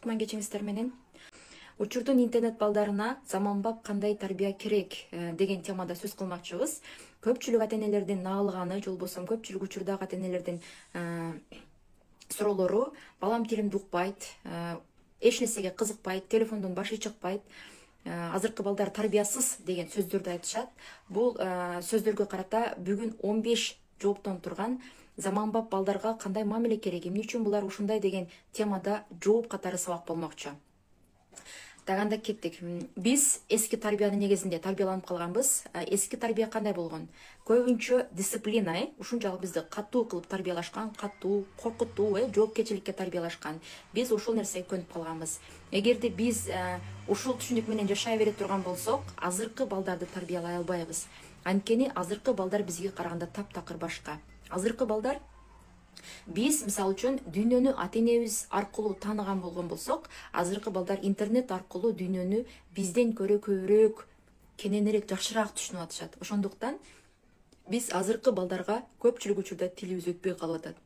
кутман кечиңиздер менен. Учурдун интернет балдарына заманбап кандай тарбия керек деген темада сөз кылмакчыбыз. Көпчүлүк ата-энелердин наалганы, же болбосо көпчүлүк учурдагы ата-энелердин суроолору: балам тилимди укпайт, эч нерсеге кызыкпайт, телефондон башы чыкпайт, азыркы балдар тарбиясыз деген сөздөрдү айтышат. Бул сөздөргө карата бүгүн 15 жооптон турган заманбап балдарга кандай мамиле керек, эмне үчүн булар ушундай деген темада жооп катары сабак болмокчу. Таганда кеттик. Биз эски тарбиянын негизинде тарбияланып калганбыз. Эски тарбия кандай болгон? Көбүнчө дисциплина, ушунчалык бизди катуу кылып тарбиялашкан, катуу, коркутуу, жоопкерчиликке тарбиялашкан. Биз ушул нерсеге көнүп калганбыз. Эгерде биз ушул түшүнүк менен жашай бере турган болсок, азыркы балдарды тарбиялай албайбыз. Анткени азыркы балдар бизге караганда таптакыр башка. Азыркы балдар биз, мисалы үчүн, дүйнөнү ата-энебиз аркылуу тааныган болгон болсок, азыркы балдар интернет аркылуу дүйнөнү бизден көрө көбүрөөк, кененирээк, жакшыраак түшүнүп атышат. Ошондуктан биз азыркы балдарга көпчүлүк учурда тилибиз өтпөй калып атат.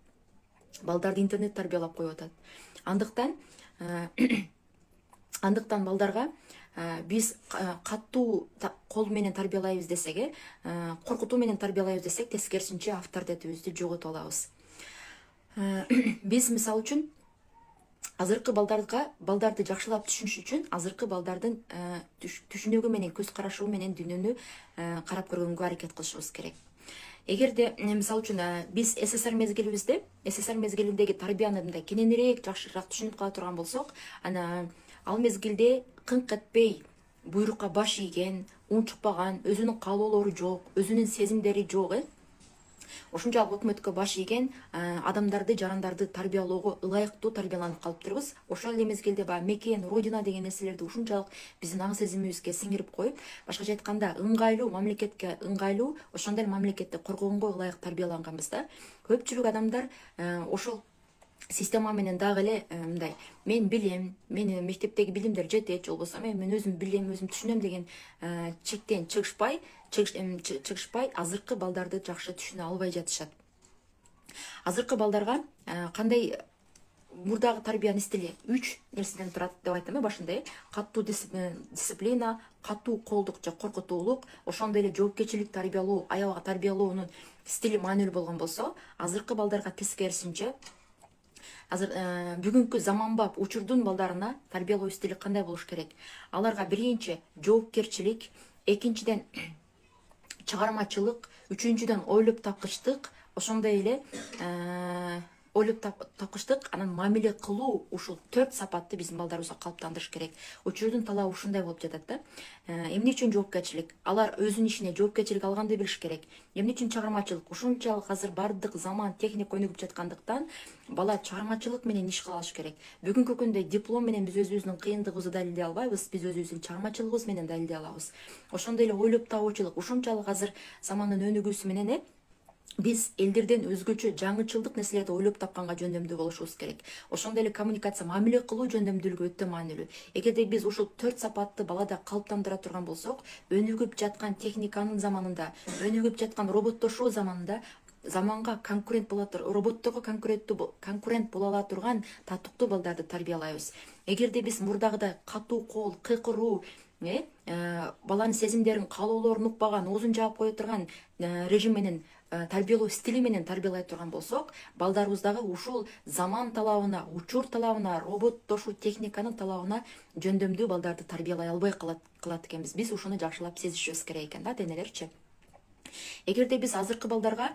Балдарды интернет тарбиялап коюп атат. Андыктан балдарга биз катуу кол менен тарбиялайбыз десек, коркутуу менен тарбиялайбыз десек, тескерисинче авторитетибизди жоготуп алабыз. Биз, мисалы үчүн, азыркы балдарды жакшылап түшүнүш үчүн азыркы балдардын түшүнүгү менен, көз карашы менен дүйнөнү карап көргөнгө аракет кылышыбыз керек. Эгерде, мисалы үчүн, биз СССР мезгилиндеги тарбияны мындай кененирээк, жакшыраак түшүнүп кала турган болсок, ал мезгилде кыңк этпей, буйрукка баш ийген, унчукпаган, өзүнүн каалоолору жок, өзүнүн сезимдери жок, ошончалык өкмөткө баш ийген адамдарды, жарандарды тарбиялоого ылайыктуу тарбияланып калыптырбыз. Ошол эле мезгилде мекен, родина деген нерселерди ушунчалык биздин аң сезимибизге сиңирип коюп, башкача айтканда, ыңгайлуу, мамлекетке ыңгайлуу, ошондой мамлекетти коргогонго ылайык тарбияланганбыз да. Көпчүлүк адамдар ошол система менен дагы эле мындай: мен билем, менин мектептеги билимдер жетет, же болбосо мен өзүм билем, өзүм түшүнөм деген чектен чыгышпай, азыркы балдарды жакшы түшүнө албай жатышат. Азыркы балдарга кандай мурдагы тарбиянын стили 3 нерседен турат деп айттым башында. Катуу дисциплина, катуу колдук же коркутуулук, ошондой эле жоопкерчилик тарбиялоо, аябага тарбиялоонун стили маанилүү болгон болсо, азыркы балдарга тескерисинче бүгүнкү заманбап учурдун балдарына тарбиялоо стили кандай болуш керек? Аларга биринчи жоопкерчилик, экинчиден чыгармачылык, үчүнчүдөн ойлоп тапкычтык, ошондой эле ойлоп тапкычтык, анан мамиле кылуу, ушул 4 сапатты биздин балдарыбызга калыптандырыш керек. Учурдун талабы ушундай болуп жатат да. Эмне үчүн жоопкерчилик? Алар өзүнүн ишине жоопкерчилик алганды билиш керек. Эмне үчүн чыгармачылык? Ушунчалык азыр бардык заман, техника өнүгүп жаткандыктан бала чыгармачылык менен иш кыла алыш керек. Бүгүнкү күндө диплом менен биз өзүбүздүн кыйындыгыбызды далилдей албайбыз, биз өзүбүздүн чыгармачылыгыбыз менен далилдей алабыз. Ошондой эле ойлоп табуучулук, ушунчалык азыр замандын өнүгүүсү менен биз элдерден өзгөчө жаңычылдык нерселерди ойлоп тапканга жөндөмдүү болушубуз керек. Ошондой эле коммуникация, мамиле кылуу жөндөмдүүлүгү өтө маанилүү. Эгерде биз ушул 4 сапатты балада калыптандыра турган болсок, өнүгүп жаткан техниканын заманында, өнүгүп жаткан роботтошуу заманында заманга конкурент боло роботторго конкурент боло ала турган татыктуу балдарды тарбиялайбыз. Эгерде биз мурдагыдай катуу кол, кыйкыруу, баланын сезимдерин, каалоолорун укпаган, оозун жаап кое турган режим менен, тарбиялоо стили менен тарбиялай турган болсок, балдарыбыздагы ушул заман талабына, учур талабына, роботтошуу техниканын талабына жөндөмдүү балдарды тарбиялай албай калат экенбиз. Биз ушуну жакшылап сезишибиз керек экен да, ата-энелерчи. Эгерде биз азыркы балдарга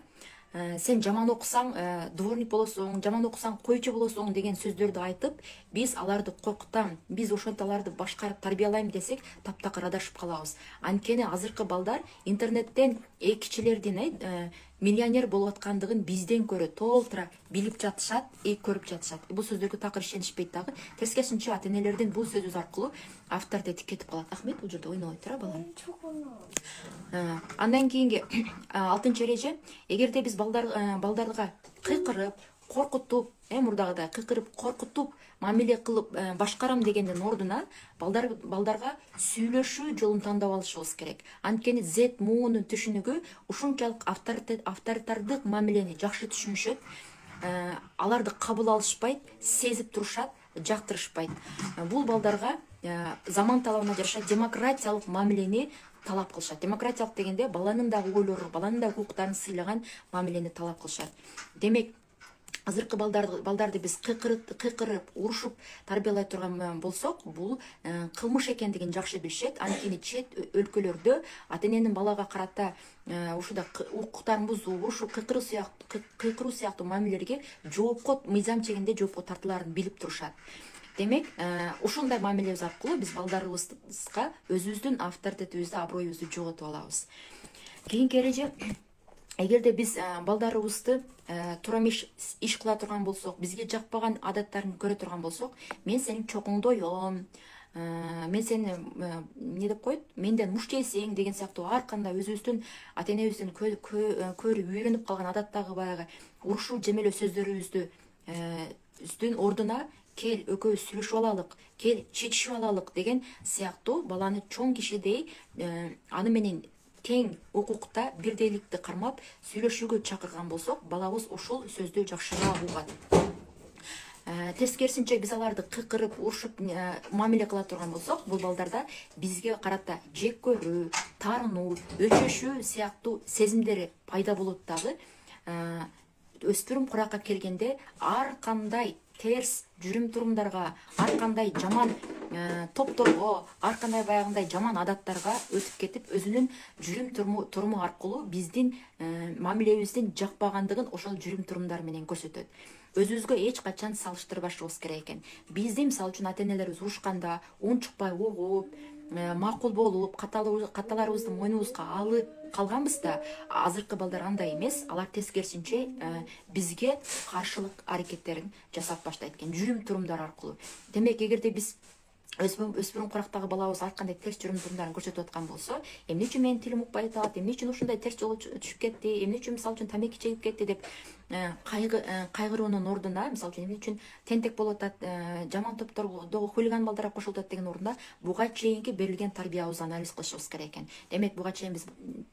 сен жаман окусаң дворник болосуң, жаман окусаң койчу болосуң деген сөздөрдү айтып, биз аларды коркутам, биз ошентип аларды башкарып тарбиялайм десек, таптакыр адашып калабыз. Анткени азыркы балдар интернеттен кишилердин миллионер болуп аткандыгын бизден көрө толтура билип жатышат, көрүп жатышат. Бул сөздөргө такыр ишенишпейт дагы. Тескерисинче ата-энелердин бул сөзүбүз аркылуу авторитети кетип калат. Ахмет, бул жерде ойнобой тура балам. Андан кийинки 6-эреже: эгерде биз балдарга кыйкырып, коркутуп, мурдагыдай кыйкырып, коркутуп, мамиле кылып башкарам дегендин ордуна балдарга сүйлөшүү жолун тандап алышыбыз керек. Анткени Z муунун түшүнүгү ушунчалык авторитардык мамилени жакшы түшүнүшөт, аларды кабыл алышпайт, сезип турушат, жактырышпайт. Бул балдарга заман талабына жараша демократиялык мамилени талап кылышат. Демократиялык дегенде баланын да ойлору, баланын да укуктарын сыйлаган мамилени талап кылышат. Демек, азыркы балдарды биз кыйкырып, урушуп тарбиялай турган болсок, бул кылмыш экендигин жакшы билишет. Анткени чет өлкөлөрдө ата-эненин балага карата ушундай укуктарын бузуу, урушуп, кыйкыруу сыяктуу мамилелерге жоопко, мыйзам чегинде жоопко тартылаарын билип турушат. Демек, ушундай мамилебиз аркылуу биз балдарыбызга өзүбүздүн авторитетибизди, аброюбузду жоготуп алабыз. Кийинки эреже, эгерде биз балдарыбызды туура эмес иш кыла турган болсок, бизге жакпаган адаттарын көрө турган болсок, мен сенин чокуңдоюм, мен сени эмне деп коет, менден муш жейсиң деген сыяктуу ар кандай өзүбүздүн ата-энебиздин көрүп үйрөнүп калган адаттагы баягы урушуу, жемелөө сөздөрүбүздүн ордуна кел экөөбүз сүйлөшүп алалык, кел чечишип алалык деген сыяктуу баланы чоң кишидей аны менен тең укукта бирдейликти кармап сүйлөшүүгө чакырган болсок, балабыз ошол сөздү жакшыраак угат. Тескерисинче биз аларды кыйкырып, урушуп мамиле кыла турган болсок, бул балдарда бизге карата жек көрүү, таарынуу, өчөшүү сыяктуу сезимдери пайда болот дагы. Өспүрүм куракка келгенде ар кандай терс жүрүм турумдарга, ар кандай жаман топторго, ар кандай баягындай жаман адаттарга өтүп кетип, өзүнүн жүрүм туруму аркылуу биздин мамилебиздин жакпагандыгын ошол жүрүм турумдар менен көрсөтөт. Өзүбүзгө эч качан салыштырбашыбыз керек экен. Биздин мисалы үчүн ата-энелерибиз урушканда унчукпай угуп, макул болуп, каталарыбызды мойнубузга алып калганбыз да, азыркы балдар андай эмес. Алар тескерисинче бизге каршылык аракеттерин жасап баштайт экен, жүрүм турумдар аркылуу. Демек, эгерде биз өспүрүм курактагы балабыз ар кандай терс жүрүм турумдарын көрсөтүп аткан болсо, эмне үчүн менин тилим укпай атат, эмне үчүн ушундай терс жолго түшүп кетти, эмне үчүн мисалы үчүн тамеки чегип кетти деп кайгыруунун ордуна, мисалы үчүн эмне үчүн тентек болуп атат, жаман топторго, хулиган балдарга кошулуп атат деген ордуна буга чейинки берилген тарбиябызды анализ кылышыбыз керек экен. Демек, буга чейин биз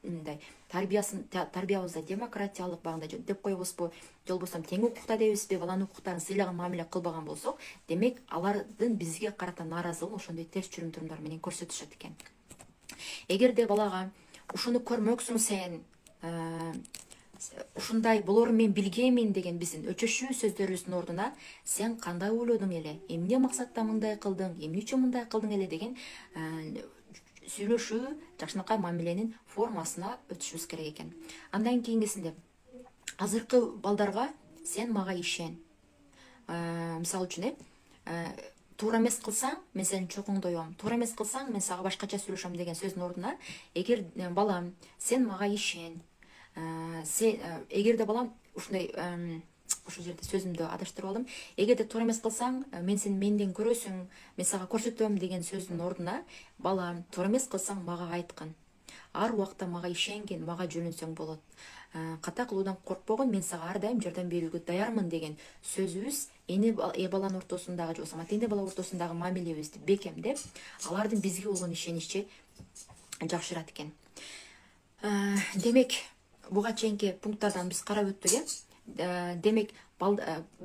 мындай тарбиябызда демократиялык багында деп коебузбу, же болбосо тең укукта дейбизби, баланын укуктарын сыйлаган мамиле кылбаган болсок, демек алардын бизге карата нааразылыгын ошондой терс жүрүм турумдар менен көрсөтүшөт экен. Эгерде балага ушуну көрмөксүң сен, ушундай болорун мен билгемин деген биздин өчөшүү сөздөрүбүздүн ордуна сен кандай ойлодуң эле, эмне максатта мындай кылдың, эмне үчүн мындай кылдың эле деген сүйлөшүү, жакшынакай мамиленин формасына өтүшүбүз керек экен. Андан кийинкисинде азыркы балдарга сен мага ишен. Мисалы үчүн туура эмес кылсаң, мен сенин чокуңдоюм. Туура эмес кылсаң, мен сага башкача сүйлөшөм деген сөздүн ордуна, эгер балам сен мага ишен. Эгерде балам ушундай ушул жерде сөзүмдү адаштырып алдым. Эгерде туура эмес кылсаң, мен сени менден көрөсүң, мен сага көрсөтөм деген сөздүн ордуна, балам, туура эмес кылсаң мага айткын. Ар убакта мага ишенгин, мага жөнөнсөң болот. Ката кылуудан коркпогун, мен сага ар дайым жардам берүүгө даярмын деген сөзүбүз эне баланын ортосундагы, же болбосо ата-эне бала ортосундагы мамилебизди бекемдеп, алардын бизге болгон ишеничи жакшырат экен. Демек, буга чейинки пункттардан биз карап өттүк. Демек,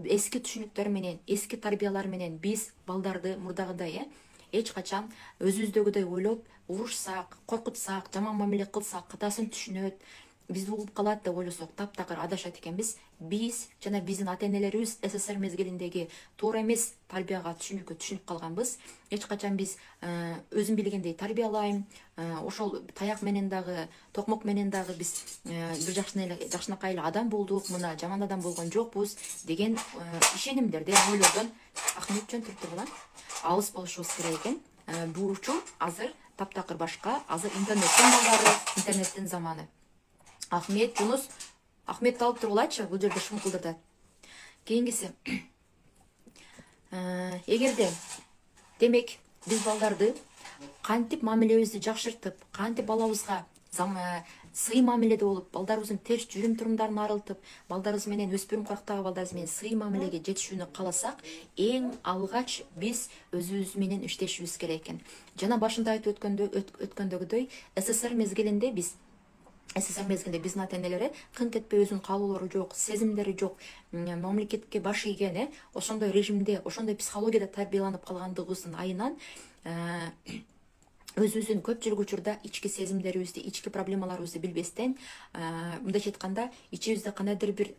эски түшүнүктөр менен, эски тарбиялар менен биз балдарды мурдагыдай эч качан өзүбүздөгүдөй ойлоп, урушсак, коркутсак, жаман мамиле кылсак, катасын түшүнөт, бизди угуп калат деп ойлосок таптакыр адашат экенбиз. Биз жана биздин ата-энелерибиз СССР мезгилиндеги туура эмес тарбияга түшүнүп калганбыз. Эч качан биз өзүм билгендей тарбиялайм, ошол таяк менен дагы, токмок менен дагы биз бир жакшынакай эле адам болдук, мына жаман адам болгон жокпуз деген ишенимдерден, ойлордон Ахмет жөн туртугуна алыс болушубуз керек экен. Бул үчүн азыр таптакыр башка, азыр интернеттин балдары, интернеттин заманы. Ахмет, Жунус, Ахмет алып тургулачы, бул жерде шумкылдырдат. Кийинкиси, эгерде демек биз балдарды кантип мамилебизди жакшыртып, кантип балабызга сый мамиледе болуп, балдарыбыздын терс жүрүм турумдарын арылтып, балдарыбыз менен, өспүрүм курактагы балдарыбыз менен сый мамилеге жетишүүнү кааласак, эң алгач биз өзүбүз менен иштешибиз керек экен. Жана башында айтып өткөндөгүдөй, СССР мезгилинде биз СССР мезгилинде биздин ата энелери кыңк этпей өзүнүн каалоолору жок, сезимдери жок, мамлекетке баш ийген, ошондой режимде, ошондой психологияда тарбияланып калгандыгыбыздын айынан өзүбүздүн көпчүлүк учурда ички сезимдерибизди, ички проблемаларыбызды билбестен, мындайча айтканда, ичибизде кандайдыр бир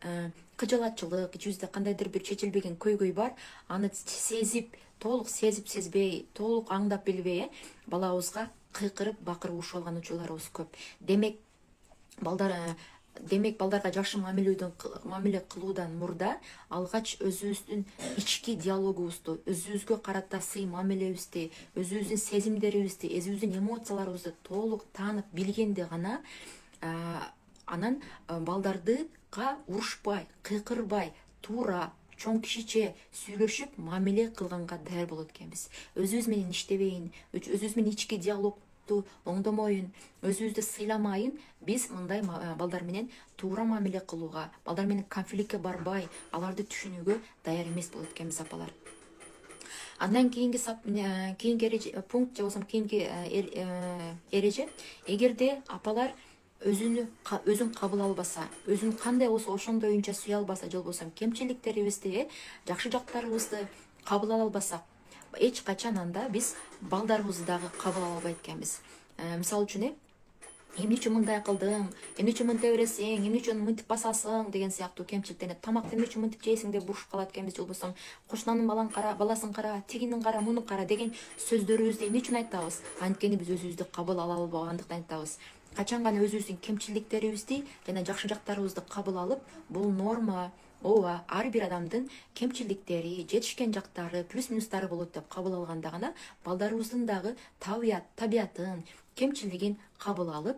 кыжалатчылык, ичибизде кандайдыр бир чечилбеген көйгөй бар, аны толук сезип сезбей, толук аңдап билбей, балабызга кыйкырып, бакырып урушуп алган учурларыбыз көп. Балдарга жакшы мамиле кылуудан мурда алгач өзүбүздүн ички диалогубузду, өзүбүзгө карата сый мамилебизди, өзүбүздүн сезимдерибизди, өзүбүздүн эмоцияларыбызды толук таанып билгенде гана анан балдардыга урушпай, кыйкырбай, туура, чоң кишиче сүйлөшүп, мамиле кылганга даяр болот экенбиз. Өзүбүз менен иштебейин, өзүбүз менен ички диалогду оңдомоюн, өзүбүздү сыйламайын, биз мындай балдар менен туура мамиле кылууга, балдар менен конфликтке барбай, аларды түшүнүүгө даяр эмес болот экенбиз, апалар. Андан кийинки пункт же болбосо кийинки эреже, эгерде апалар өзүн кабыл албаса, өзүн кандай болсо ошондойунча сүйө албаса, же болбосо кемчиликтерибизди, жакшы жактарыбызды кабыл ала албасак, эч качан анда биз балдарыбызды дагы кабыл ала албайт экенбиз. Мисалы үчүн, эмне үчүн мындай кылдың, эмне үчүн мынтип бересиң, эмне үчүн мынтип басасың деген сыяктуу кемчиликтерди, тамакты эмне үчүн мынтип жейсиң деп бурушуп калат экенбиз, же болбосо кошунанын баласын кара, тигинин кара, мунун кара деген сөздөрүбүздү эмне үчүн айтабыз? Анткени биз өзүбүздү кабыл ала албагандыктан айтабыз. Качан гана өзүбүздүн кемчиликтерибизди жана жакшы жактарыбызды кабыл алып, бул норма, ооба, ар бир адамдын кемчиликтери, жетишкен жактары, плюс минустары болот деп кабыл алганда гана балдарыбыздын дагы табиятын, кемчилигин кабыл алып,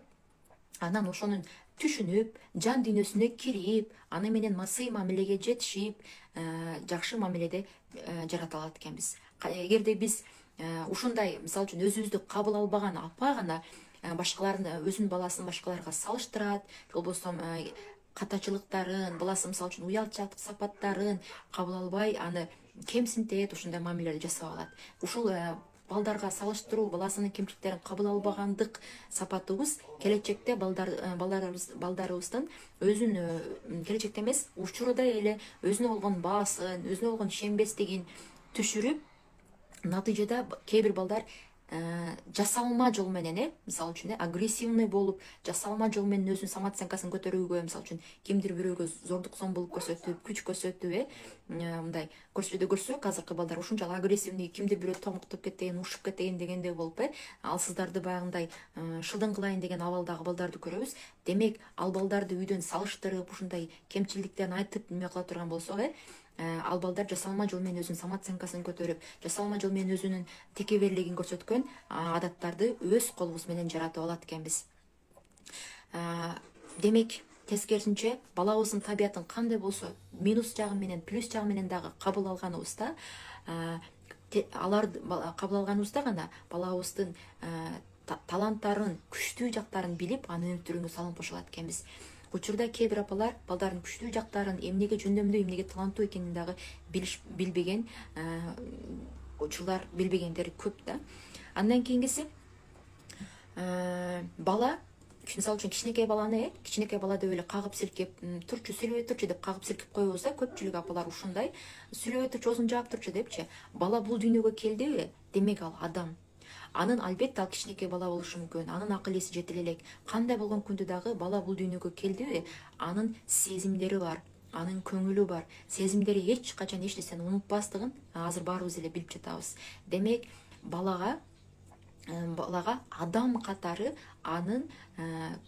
анан ошонун түшүнүп, жан дүйнөсүнө кирип, аны менен сый мамилеге жетишип, жакшы мамиледе жарата алат экенбиз. Эгерде биз ушундай, мисалы үчүн өзүбүздү кабыл албаган апа гана башкалардын өзүнүн баласын башкаларга салыштырат, же болбосо катачылыктарын, баласы мисалы үчүн уялчаактык сапаттарын кабыл албай, аны кемсинтет, ушундай мамилелерди жасап алат. Ушул балдарга салыштыруу, баласынын кемчиликтерин кабыл албагандык сапатыбыз келечекте балдарыбыздын өзүн келечекте эмес, учурда эле өзүнө болгон баасын, өзүнө болгон ишенбестигин түшүрүп, натыйжада кээ бир балдар жасалма жол менен, мисалы үчүн агрессивный болуп, жасалма жол менен өзүнүн самооценкасын көтөрүүгө, мисалы үчүн кимдир бирөөгө зордук зомбулук көрсөтүп, күч көрсөтүп, мындай көрсөтүүдө көрсөк, азыркы балдар ушунчалык агрессивный, кимдир бирөө томуктоп кетейин, ушуп кетейин дегендей болуп, ал сыздарды баягындай шылдың кылайын деген абалдагы балдарды көрөбүз. Демек, ал балдарды үйдөн салыштырып, ушундай кемчиликтерин айтып неме кыла турган болсок, ал балдар жасалма жол менен өзүнүн самооценкасын көтөрүп, жасалма жол менен өзүнүн текеберлигин көрсөткөн адаттарды өз колубуз менен жаратып алат экенбиз. Демек, тескерисинче, балабыздын табиятын кандай болсо, минус жагы менен, плюс жагы менен дагы кабыл алганыбызда, аларды кабыл алганыбызда гана балабыздын таланттарын, күчтүү жактарын билип, аны өнүктүрүүгө салым кошо алат экенбиз. Учурда кээ бир апалар балдардын күчтүү жактарын, эмнеге жөндөмдүү, эмнеге таланттуу экенин дагы билбеген учурлар, билбегендер көп да. Андан кийингиси, бала, мисалы үчүн кичинекей баланы, кичинекей бала деп эле кагып силкеп, турчу, сүйлөбөй турчу деп кагып силкеп коебуз да, көпчүлүк апалар ушундай, сүйлөбөй турчу, оозун жаап турчу депчи. Бала бул дүйнөгө келдиби? Демек ал адам. Анын албетте ал кичинекей бала болушу мүмкүн, анын акыл эси жете элек. Кандай болгон күндө дагы бала бул дүйнөгө келдиби? Анын сезимдери бар, анын көңүлү бар. Сезимдери эч качан эч нерсени унутпастыгын азыр баарыбыз эле билип жатабыз. Демек, балага адам катары анын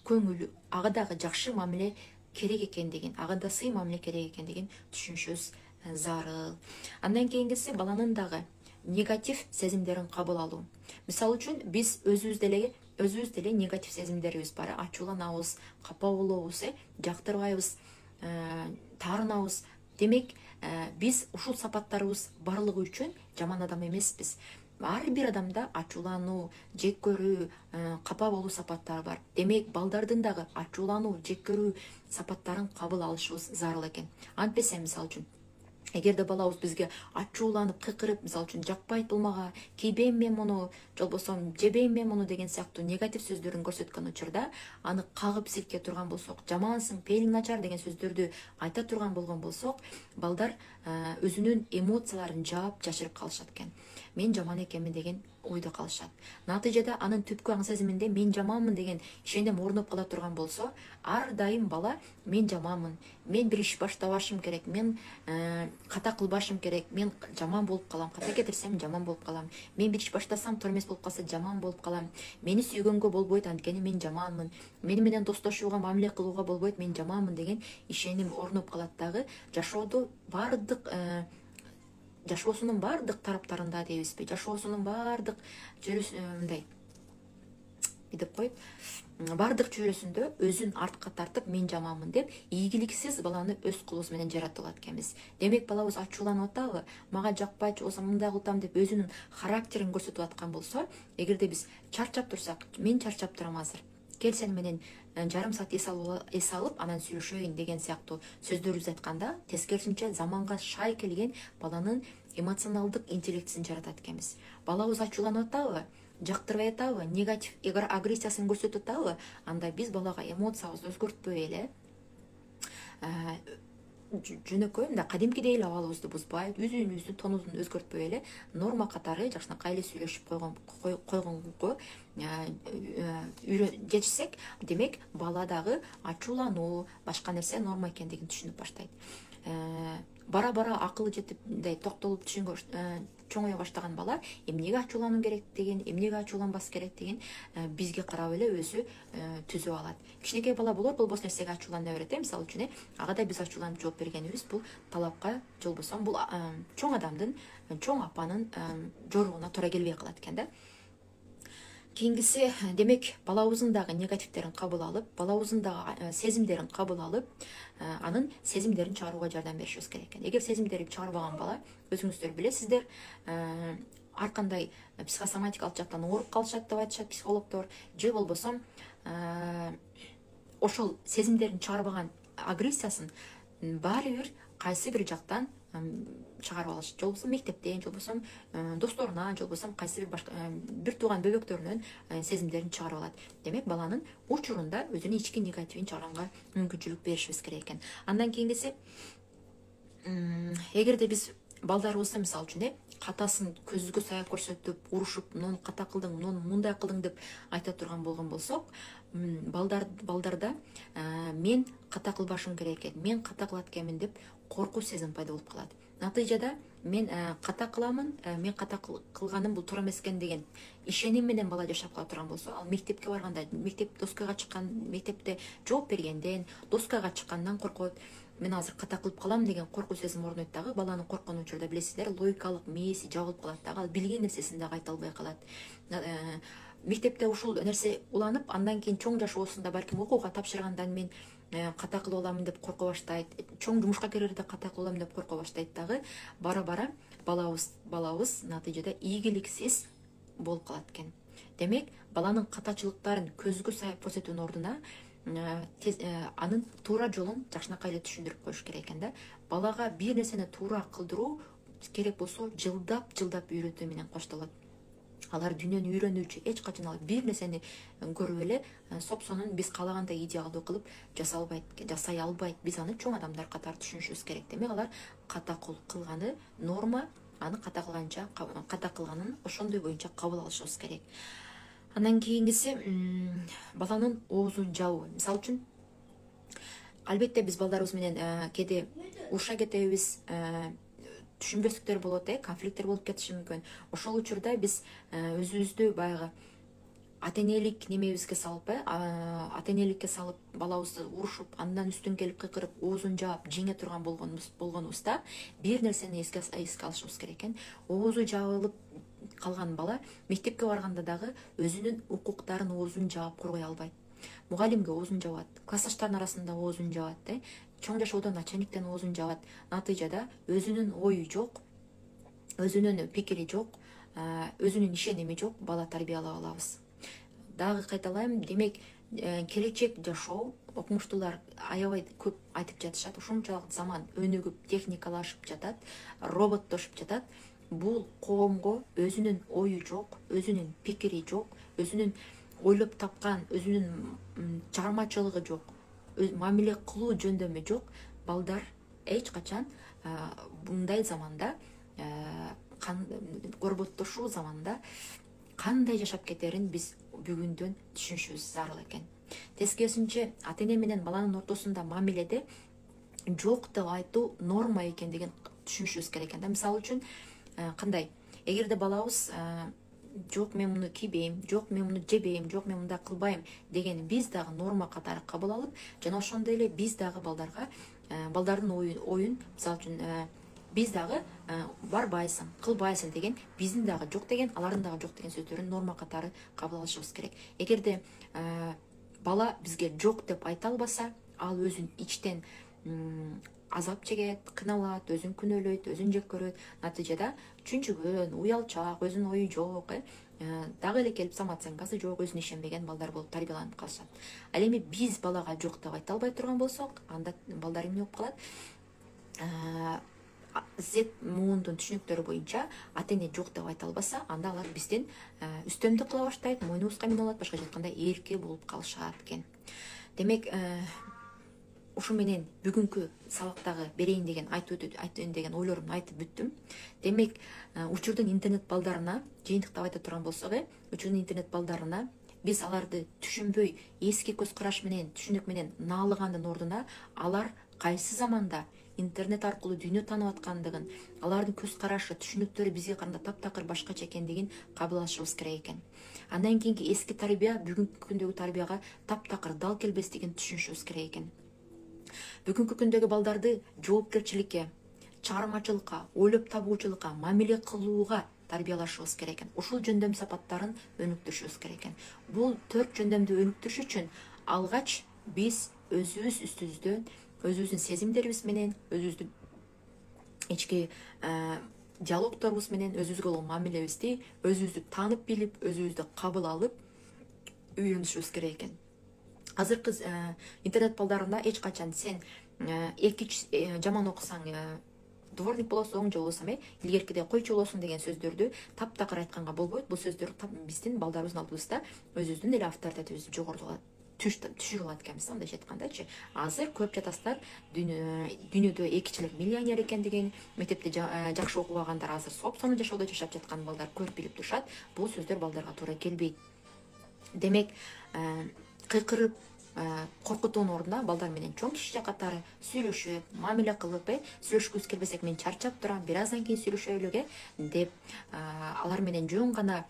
көңүлү, ага дагы жакшы мамиле керек экендигин, ага да сый мамиле керек экендигин түшүнүшүбүз зарыл. Андан кийингиси, баланын дагы негатив сезимдерин кабыл алуу. Мисалы үчүн, биз өзүбүз деле негатив сезимдерибиз бар. Ачууланабыз, капа болобуз, жактырбайбыз, таарынабыз. Демек, биз ушул сапаттарыбыз барлыгы үчүн жаман адам эмеспиз. Ар бир адамда ачуулануу, жек көрүү, капа болуу сапаттары бар. Демек, балдардын дагы ачуулануу, жек көрүү сапаттарын кабыл алышыбыз зарыл экен. Антпесе, мисалы үчүн, Эгерде балабыз бизге ачууланып, кыйкырып, мисалы үчүн жакпайт бул мага, кийбейм мен муну, болбосо жебейм мен муну деген сыяктуу негатив сөздөрүн көрсөткөн учурда, аны кагып силке турган болсок, жамансың, пейилиң начар деген сөздөрдү айта турган болгон болсок, балдар өзүнүн эмоцияларын жаап жашырып калышат экен. Мен жаман экенмин деген ойдо калышат. Натыйжада анын түпкү аң сезиминде мен жаманмын деген ишеним орноп кала турган болсо, ар дайым бала мен жаманмын, мен бир иш баштабашым керек, мен ката кылбашым керек, мен жаман болуп калам, ката кетирсем жаман болуп калам, мен бир иш баштасам туура эмес болуп калса жаман болуп калам, мени сүйгөнгө болбойт анткени мен жаманмын, мени менен достошууга, мамиле кылууга болбойт, мен жаманмын деген ишеним орноп калат дагы. Жашоосунун бардык тараптарында дейбизби, жашоосунун бардык мындай деп коет, бардык чөйрөсүндө өзүн артка тартып мен жаманмын деп ийгиликсиз баланы өз колубуз менен жаратып алат экенбиз. Демек балабыз ачууланып атабы, мага жакпайт болсо мындай кылтам деп өзүнүн характерин көрсөтүп аткан болсо, эгерде биз чарчап турсак, мен чарчап турам азыр, кел сен менен жарым саат эс алып анан сүйлөшөйүн деген сыяктуу сөздөрүбүздү айтканда, тескерисинче заманга шай келген баланын эмоционалдык интеллектисин жаратат экенбиз. Балабыз ачууланып атабы, жактырбай атабы, негатив агрессиясын көрсөтүп атабы, анда биз балага эмоциябызды өзгөртпөй эле жөнөкөй мындай кадимкидей эле абалыбызды бузбай, өзүбүздүн тонубузду өзгөртпөй эле норма катары жакшынакай эле сүйлөшүп койгонго жетишсек, демек бала дагы ачуулануу, башка нерсе норма экендигин түшүнүп баштайт. Бара-бара акылы жетип, мындай токтолуп чоңое баштаган бала эмнеге ачуулануу керек деген, эмнеге ачууланбас керек деген бизге карап эле өзү түзүп алат. Кичинекей бала болбос нерсеге ачуулана берет. Мисалы үчүн, ага да биз ачууланып жооп бергенибиз бул талапка, же болбосо бул чоң адамдын, чоң апанын жоругуна туура келбей калат экен да. Кийинкиси, демек балабыздын дагы негативтерин кабыл алып, балабыздын дагы сезимдерин кабыл алып, анын сезимдерин чыгарууга жардам беришибиз керек экен. Эгер сезимдерин чыгарбаган бала, өзүңүздөр билесиздер, ар кандай психосоматикалык жактан ооруп калышат деп айтышат психологдор, же болбосо ошол сезимдерин чыгарбаган агрессиясын баары бир кайсы бир жактан чыгарып алышат. Же болбосо мектептен, же болбосо досторунан, же болбосо кайсы бир башка бир тууган бөбөктөрүнөн сезимдерин чыгарып алат. Демек баланын учурунда өзүнүн ички негативин чыгаранга мүмкүнчүлүк беришибиз керек экен. Андан кийинкиси, эгерде биз балдарыбызды мисалы үчүн катасын көзгө саяп көрсөтүп, урушуп, муну ката кылдың, муну мындай кылдың деп айта турган болгон болсок, балдарда мен ката кылбашым керек экен, мен ката кылат экенмин деп коркуу сезим пайда болуп калат. Натыйжада мен ката кыламын, мен ката кылганым бул туура эмес экен деген ишеним менен бала жашап кала турган болсо, ал мектепке барганда, доскага чыккан, мектепте жооп бергенден, доскага чыккандан коркот. Мен азыр ката кылып калам деген коркуу сезим орнойт дагы. Баланын корккон учурда билесиздер, логикалык мээси жабылып калат дагы, ал билген нерсесин дагы айта албай калат. Мектепте ушул нерсе уланып, андан кийин чоң жашоосунда балким окууга тапшыргандан мен ката кылып аламын деп корко баштайт. Чоң жумушка кирерде ката кылып алам деп корко баштайт дагы. Бара-бара балабыз натыйжада ийгиликсиз болуп калат экен. Демек, баланын катачылыктарын көзгө саяп көрсөтүүнүн ордуна анын туура жолун жакшынакай эле түшүндүрүп коюш керек экен да. Балага бир нерсени туура кылдыруу керек болсо жылдап үйрөтүү менен коштолот. Алар дүйнөнү үйрөнүүчү, эч качан алар бир нерсени көрүп эле сопсонун биз каалагандай идеалдуу кылып жасай албайт. Биз аны чоң адамдар катары түшүнүшүбүз керек. Демек алар ката кылганы норма, аны ката кылганын ошондой боюнча кабыл алышыбыз керек. Андан кийингиси, баланын оозун жабуу. Мисалы үчүн, албетте биз балдарыбыз менен кээде уруша кетебиз, түшүнбөстүктөр болот, конфликттер болуп кетиши мүмкүн. Ошол учурда биз өзүбүздү баягы ата-энелик немебизге салып, ата-энеликке салып, балабызды урушуп, андан үстүн келип кыйкырып, оозун жаап, жеңе турган болгонубузда бир нерсени эске алышыбыз керек экен. Оозу жабылып калган бала мектепке барганда дагы өзүнүн укуктарын оозун жаап коргой албайт. Мугалимге оозун жабат, классташтардын арасында оозун жабат, чоң жашоодо начальниктен оозун жабат. Натыйжада өзүнүн ою жок, өзүнүн пикири жок, өзүнүн ишеними жок бала тарбиялап алабыз. Дагы кайталайм, демек келечек жашоо окумуштуулар аябай көп айтып жатышат. Ушунчалык заман өнүгүп, техникалашып жатат, роботтошуп жатат. Бул коомго өзүнүн ою жок, өзүнүн пикири жок, өзүнүн ойлоп тапкан, өзүнүн чыгармачылыгы жок, мамиле кылуу жөндөмү жок. Балдар эч качан мындай заманда, горботтошуу заманда кандай жашап кетерин биз бүгүндөн түшүнүшүбүз зарыл экен. Тескерисинче, ата эне менен баланын ортосунда мамиледе жок деп айтуу норма экендигин түшүнүшүбүз керек экен. Мисалы үчүн, кандай, эгерде балабыз жок мен муну кийбейм, жок мен муну жебейм, жок мен мындай кылбайм деген биз дагы норма катары кабыл алып, жана ошондой эле биз дагы балдарга балдардын оюн, мисалы үчүн, биз дагы барбайсың, кылбайсың деген, биздин дагы жок деген, алардын дагы жок деген сөздөрүн норма катары кабыл алышыбыз керек. Эгерде бала бизге жок деп айта албаса, ал өзүн ичтен азап чегет, кыналат, өзүн күнөөлөйт, өзүн жек көрөт. Натыйжада чүнчүгөн, уялчак, өзүнүн ою жок, дагы эле келип самооценкасы жок, өзүнө ишенбеген балдар болуп тарбияланып калышат. Ал эми биз балага жок деп айта албай турган болсок, анда балдар эмне болуп калат? Z муундун түшүнүктөрү боюнча ата эне жок деп айта албаса, анда алар бизден үстөмдүк кыла баштайт, мойнубузга мине алат, башкача айтканда эрке болуп калышат экен. Демек, ушу менен бүгүнкү сабактагы берейин деген айтайын деген ойлорумду айтып бүттүм. Демек, учурдун интернет балдарына, жыйынтыктап айта турган болсок, учурдун интернет балдарына биз аларды түшүнбөй, эски көз караш менен, түшүнүк менен наалыгандын ордуна, алар кайсы заманда интернет аркылуу дүйнө таанып аткандыгын, алардын көз карашы, түшүнүктөрү бизге караганда таптакыр башкача экендигин кабыл алышыбыз керек экен. Андан кийинки эски тарбия бүгүнкү күндөгү тарбияга таптакыр дал келбестигин түшүнүшүбүз керек экен. Бүгүнкү күндөгү балдарды жоопкерчиликке, чыгармачылыкка, ойлоп табуучулукка, мамиле кылууга тарбиялашыбыз керек экен. Ушул жөндөм сапаттарын өнүктүрүшүбүз керек экен. Бул 4 жөндөмдү өнүктүрүш үчүн алгач биз өзүбүз үстүбүздөн, өзүбүздүн сезимдерибиз менен, өзүбүздүн ички диалогторубуз менен өзүбүзгө болгон мамилебизди өзүбүздү таанып билип, өзүбүздү кабыл алып үйрөнүшүбүз керек экен. Азыркы интернет балдарында эч качан сен жаман окусаң дворник болосуң, же болбосо илгеркиде койчу болосуң деген сөздөрдү таптакыр айтканга болбойт. Бул сөздөр биздин балдарыбыздын алдыбызда өзүбүздүн эле авторитетибизди жоготууга түшүрүп алат экенбиз, мындайча айткандачы. Азыр көп жатасыздар дүйнөдө 2 кишилик миллионер экендигин, мектепте жакшы окубагандар азыр соп-сонун жашоодо жашап жаткан балдар көрүп билип турушат. Бул сөздөр балдарга туура келбейт. Демек, кыйкырып, коркутуунун ордуна балдар менен чоң киши катары сүйлөшүп, мамиле кылып, сүйлөшкүбүз келбесек мен чарчап турам, бир аздан кийин сүйлөшөлүк деп, алар менен жөн гана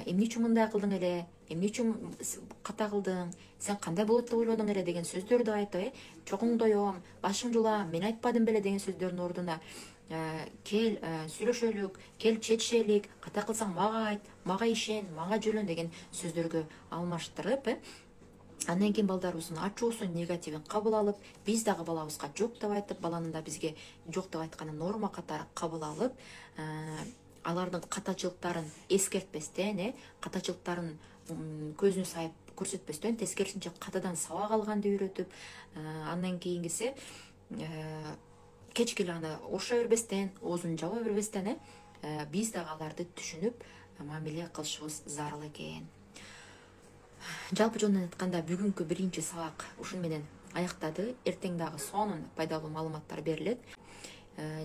эмне үчүн мындай кылдың эле, эмне үчүн ката кылдың, сен кандай болот деп ойлодуң эле деген сөздөрдү айтып, чогуңдоем, башым жулам, мен айтпадым беле деген сөздөрдүн ордуна кел сүйлөшөлүк, кел чечишелик, ката кылсаң мага айт, мага ишен, мага жөлөн деген сөздөргө алмаштырып, андан кийин балдарыбыздын ачуусун, негативин кабыл алып, биз дагы балабызга жок деп айтып, баланын да бизге жок деп айтканын норма катары кабыл алып, алардын катачылыктарын эскертпестен, катачылыктарын көзүнө сайып көрсөтпөстөн, тескерисинче катадан сабак алганды үйрөтүп, андан кийингиси кечке эле аны ошо бербестен, оозун жаба бербестен, биз дагы аларды түшүнүп, мамиле кылышыбыз зарыл экен. Жалпы жонунан айтканда бүгүнкү биринчи сабак ушун менен аяктады. Эртең дагы сонун пайдалуу маалыматтар берилет.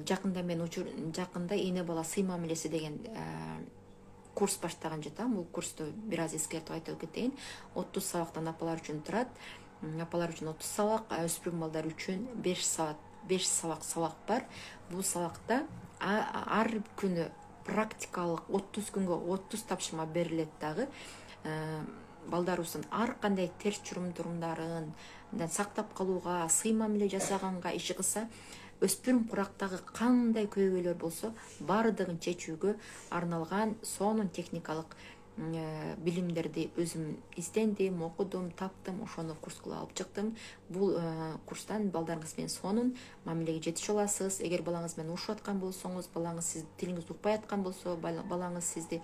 Жакында эне бала сый мамилеси деген курс баштаган жатам. Бул курсту бир аз эскертип айтып кетейин. 30 сабактан апалар үчүн турат. Апалар үчүн 30 сабак, өспүрүм балдар үчүн 5 сабак бар. Бул сабакта ар күнү практикалык 30 күнгө 30 тапшырма берилет дагы. Балдарыбыздын ар кандай терс турумдарын сактап калууга, сый мамиле жасаганга иши кылса, өспүрүм курактагы кандай көйгөйлөр болсо, баардыгын чечүүгө арналган сонун техникалык билимдерди өзүм издендим, окудум, таптым, ошону курскула алып чыктым. Бул курстан балдарыңыз менен сонун мамилеге жетише аласыз. Эгер балаңыз менен урушуп аткан болсоңуз, балаңыз сиз тилиңизди укпай аткан болсо, балаңыз сизди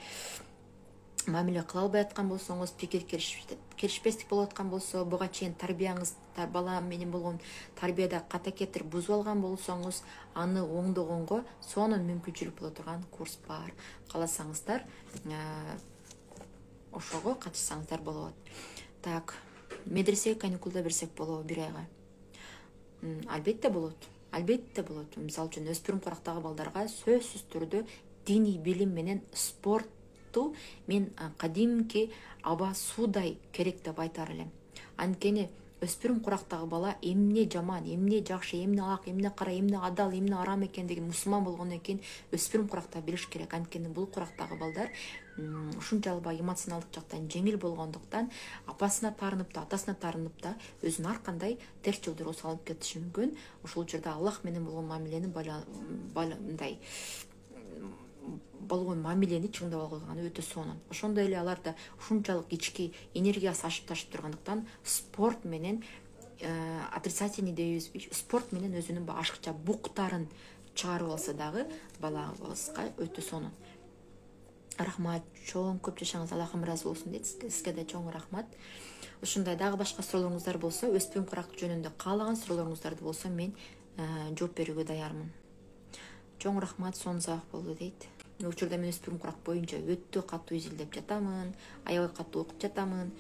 мамиле кыла албай аткан болсоңуз, пикир келишпестик болуп аткан болсо, буга чейин тарбияңыз, бала менен болгон тарбияда ката кетирип бузуп алган болсоңуз, аны оңдогонго сонун мүмкүнчүлүк боло турган курс бар. Кааласаңыздар, ошого катышсаңыздар болот. Так, медресеге каникулда берсек болобу 1 айга? Албетте болот. Албетте болот. Мисалы үчүн өспүрүм курактагы балдарга сөзсүз түрдө диний билим менен спортту мен кадимки аба суудай керек деп айтар элем. Анткени өспүрүм курактагы бала эмне жаман, эмне жакшы, эмне ак, эмне кара, эмне адал, эмне арам экендигин мусулман болгондон кийин өспүрүм куракта билиш керек. Анткени бул курактагы балдар ушунчалык эмоционалдык жактан жеңил болгондуктан апасына таарынып да, атасына таарынып да өзүнүн ар кандай терс жолдорго салып кетиши мүмкүн. Ошол учурда Аллах менен болгон мамилени мындай болгон мамилени чыңдап алганы өтө сонун. Ошондой эле аларда ушунчалык ички энергиясы ашып ташып тургандыктан спорт менен отрицательный дейбиз, спорт менен өзүнүн ашыкча буктарын чыгарып алса дагы балабызга өтө сонун. Рахмат, чоң көп жашаңыз, Аллахым ыраазы болсун дейт. Сизге да чоң рахмат. Ушундай дагы башка суроолоруңуздар болсо, өспүрүм курак жөнүндө каалаган суроолоруңуздарды болсо мен жооп берүүгө даярмын. Чоң рахмат, сонун сабак болду дейт. Учурда мен өспүрүм курак боюнча өтө катуу изилдеп жатамын, аябай катуу окуп жатамын.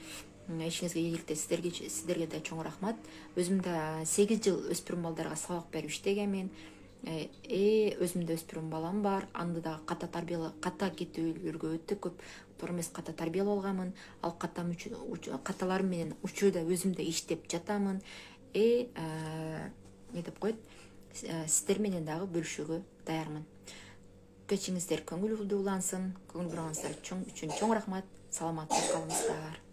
Ишиңизге ийгиликтер, сиздерге да чоң рахмат. Өзүм да 8 жыл өспүрүм балдарга сабак берип иштегенмин. Өзүмдө өспүрүм балам бар. Анда да ката кетүүлөргө өтө көп туура эмес ката тарбиялап алганмын. Ал каталарым менен учурда өзүмдө иштеп жатамын. Не деп коет? Сиздер менен дагы бөлүшүүгө даярмын. Кечиңиздер көңүл улансын. Көңүл бурганыңыздар үчүн чоң рахмат. Саламатта калыңыздар.